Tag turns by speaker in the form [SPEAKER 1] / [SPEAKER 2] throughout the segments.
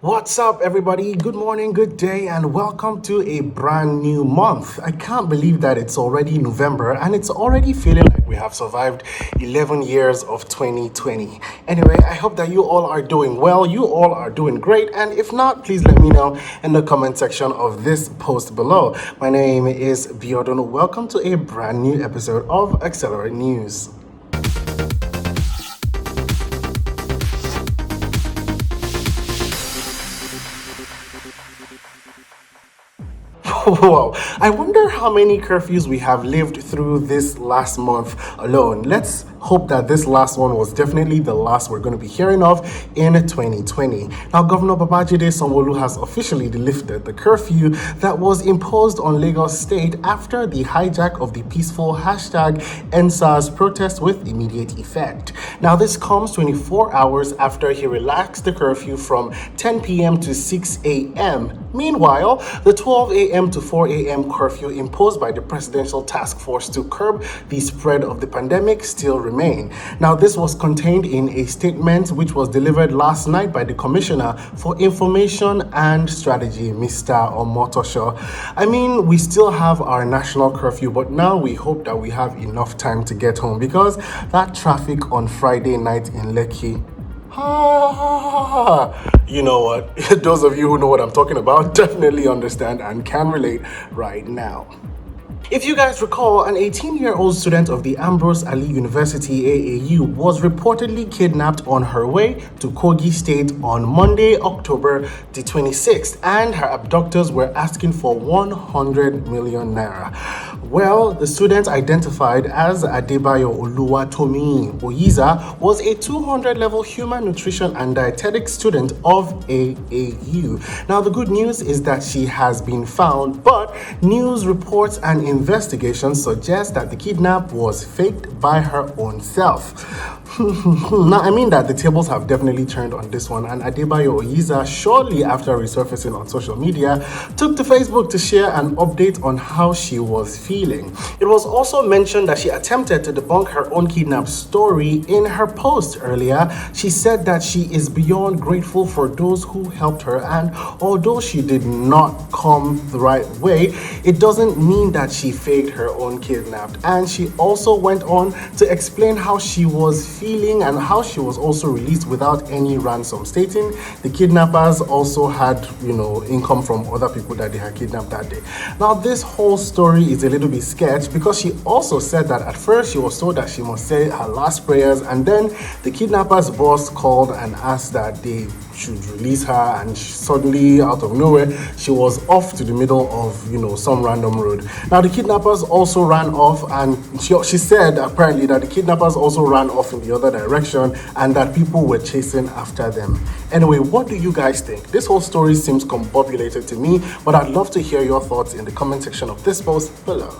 [SPEAKER 1] What's up, everybody? Good morning, good day, and welcome to a brand new month. I can't believe that it's already November and it's already feeling like we have survived 11 years of 2020. Anyway, I hope that you all are doing well, you all are doing great, and if not, please let me know in the comment section of this post below. My name is Biodun. Welcome to a brand new episode of Accelerate News. Wow, I wonder how many curfews we have lived through this last month alone. Let's hope that this last one was definitely the last we're going to be hearing of in 2020. Now, Governor Babajide Sanwo-Olu has officially lifted the curfew that was imposed on Lagos State after the hijack of the peaceful #EndSARS protest with immediate effect. Now, this comes 24 hours after he relaxed the curfew from 10 p.m. to 6 a.m. Meanwhile, the 12 a.m. to 4 a.m. curfew imposed by the Presidential Task Force to curb the spread of the pandemic still remain. Now, this was contained in a statement which was delivered last night by the Commissioner for Information and Strategy, Mr. Omotosho. I mean, we still have our national curfew, but now we hope that we have enough time to get home because that traffic on Friday night in Lekki, you know what? Those of you who know what I'm talking about definitely understand and can relate right now. If you guys recall, an 18-year-old student of the Ambrose Ali University AAU was reportedly kidnapped on her way to Kogi State on Monday, October the 26th, and her abductors were asking for 100 million naira. Well, the student, identified as Adebayo Oluwatomi Oyiza, was a 200-level human nutrition and dietetics student of AAU. Now, the good news is that she has been found, but news reports and investigations suggest that the kidnap was faked by her own self. Now, I mean that the tables have definitely turned on this one, and Adebayo Oyiza, shortly after resurfacing on social media, took to Facebook to share an update on how she was feeling. It was also mentioned that she attempted to debunk her own kidnap story. In her post earlier, she said that she is beyond grateful for those who helped her, and although she did not come the right way, it doesn't mean that she faked her own kidnapped. And she also went on to explain how she was feeling and how she was also released without any ransom, stating the kidnappers also had, income from other people that they had kidnapped that day. Now, this whole story is a little bit sketch because she also said that at first she was told that she must say her last prayers, and then the kidnappers' boss called and asked that they should release her, and suddenly, out of nowhere, she was off to the middle of, some random road. Now, the kidnappers also ran off, and she said apparently that the kidnappers also ran off in the other direction and that people were chasing after them. Anyway, what do you guys think? This whole story seems combobulated to me, but I'd love to hear your thoughts in the comment section of this post below.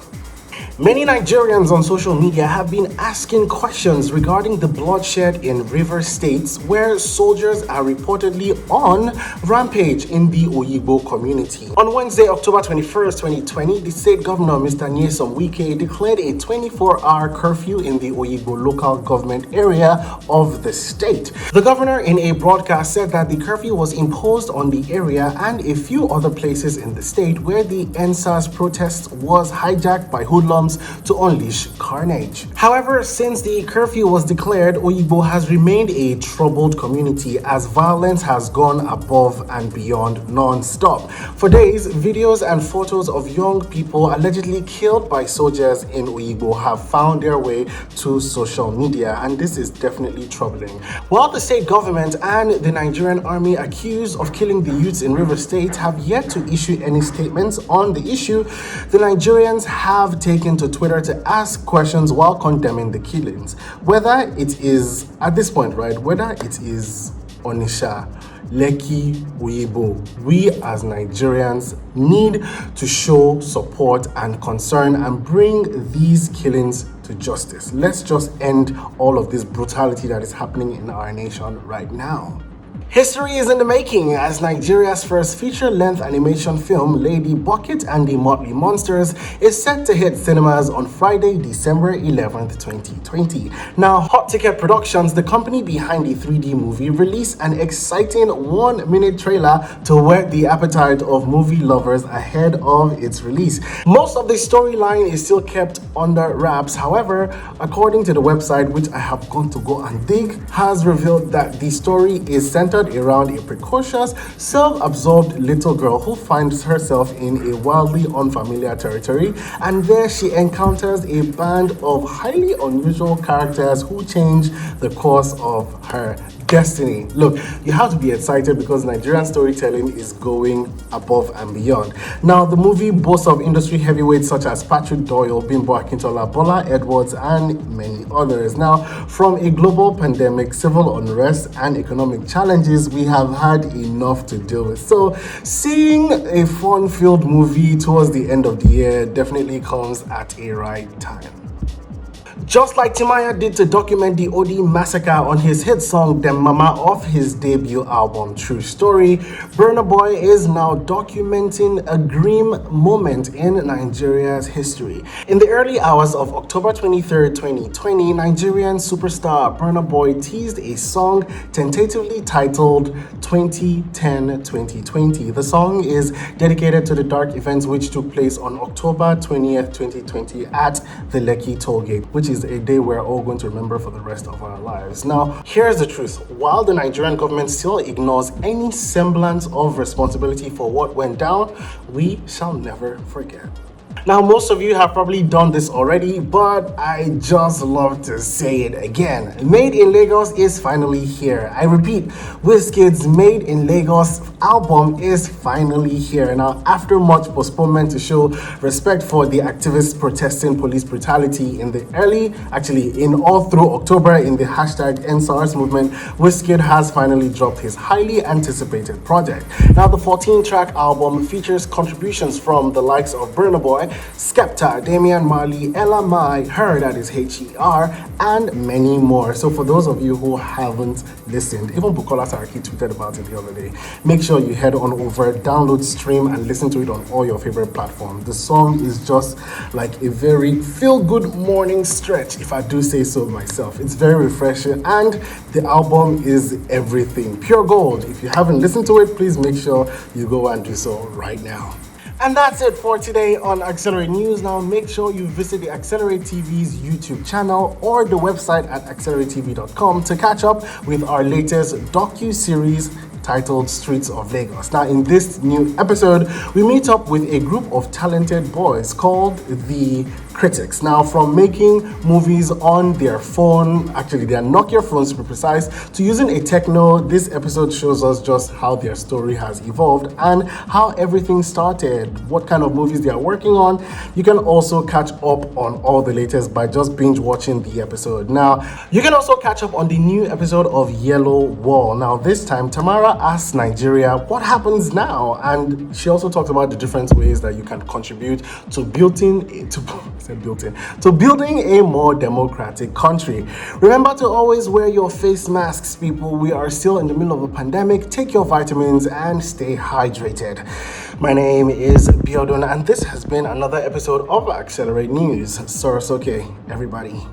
[SPEAKER 1] Many Nigerians on social media have been asking questions regarding the bloodshed in Rivers States, where soldiers are reportedly on rampage in the Oyigbo community. On Wednesday, October 21st, 2020, the state governor, Mr. Nyesom Wike, declared a 24-hour curfew in the Oyigbo local government area of the state. The governor, in a broadcast, said that the curfew was imposed on the area and a few other places in the state where the EndSARS protest was hijacked by hoodlums to unleash carnage. However, since the curfew was declared, Oyigbo has remained a troubled community as violence has gone above and beyond non-stop. For days, videos and photos of young people allegedly killed by soldiers in Oyigbo have found their way to social media, and this is definitely troubling. While the state government and the Nigerian army accused of killing the youths in Rivers State have yet to issue any statements on the issue, the Nigerians have taken to Twitter to ask questions while condemning the killings. Whether it is, at this point, right, whether it is Onisha, Lekki, Oyigbo, we as Nigerians need to show support and concern and bring these killings to justice. Let's just end all of this brutality that is happening in our nation right now. History is in the making as Nigeria's first feature-length animation film, Lady Bucket and the Motley Monsters, is set to hit cinemas on Friday, December 11th, 2020. Now, Hot Ticket Productions, the company behind the 3D movie, released an exciting 1-minute trailer to whet the appetite of movie lovers ahead of its release. Most of the storyline is still kept under wraps. However, according to the website, which I have gone to go and dig, has revealed that the story is centered around a precocious, self-absorbed little girl who finds herself in a wildly unfamiliar territory, and there she encounters a band of highly unusual characters who change the course of her destiny. Look, you have to be excited because Nigerian storytelling is going above and beyond. Now, the movie boasts of industry heavyweights such as Patrick Doyle, Bimbo Akintola, Bola Edwards, and many others. Now, from a global pandemic, civil unrest, and economic challenges, we have had enough to deal with. So, seeing a fun-filled movie towards the end of the year definitely comes at a right time. Just like Timaya did to document the OD massacre on his hit song Dem Mama off his debut album True Story, Burna Boy is now documenting a grim moment in Nigeria's history. In the early hours of October 23rd, 2020, Nigerian superstar Burna Boy teased a song tentatively titled 2010-2020. The song is dedicated to the dark events which took place on October 20th, 2020 at the Lekki tollgate, which is a day we're all going to remember for the rest of our lives. Now, here's the truth. While the Nigerian government still ignores any semblance of responsibility for what went down, we shall never forget. Now, most of you have probably done this already, but I just love to say it again. Made in Lagos is finally here. I repeat, Wizkid's Made in Lagos album is finally here. Now, after much postponement to show respect for the activists protesting police brutality in all through October in the hashtag EndSARS movement, Wizkid has finally dropped his highly anticipated project. Now, the 14-track album features contributions from the likes of Burna Boy, Skepta, Damian Marley, Ella Mai, Her, that is Her, and many more. So for those of you who haven't listened, even Bukola Saraki tweeted about it the other day, make sure you head on over, download, stream, and listen to it on all your favorite platforms. The song is just like a very feel-good morning stretch, if I do say so myself. It's very refreshing, and the album is everything. Pure gold. If you haven't listened to it, please make sure you go and do so right now. And that's it for today on Accelerate News. Now make sure you visit the Accelerate TV's YouTube channel or the website at acceleratetv.com to catch up with our latest docu-series titled Streets of Lagos. Now, in this new episode, we meet up with a group of talented boys called the Critics. Now, from making movies on their phone, actually their Nokia phones to be precise, to using a techno, this episode shows us just how their story has evolved and how everything started, what kind of movies they are working on. You can also catch up on all the latest by just binge watching the episode. Now, you can also catch up on the new episode of Yellow Wall. Now, this time, Tamara asks Nigeria what happens now, and she also talks about the different ways that you can contribute to building a more democratic country. Remember to always wear your face masks, people. We are still in the middle of a pandemic. Take your vitamins and stay hydrated. My name is Biodun, and this has been another episode of Accelerate News. Sorosoke, everybody.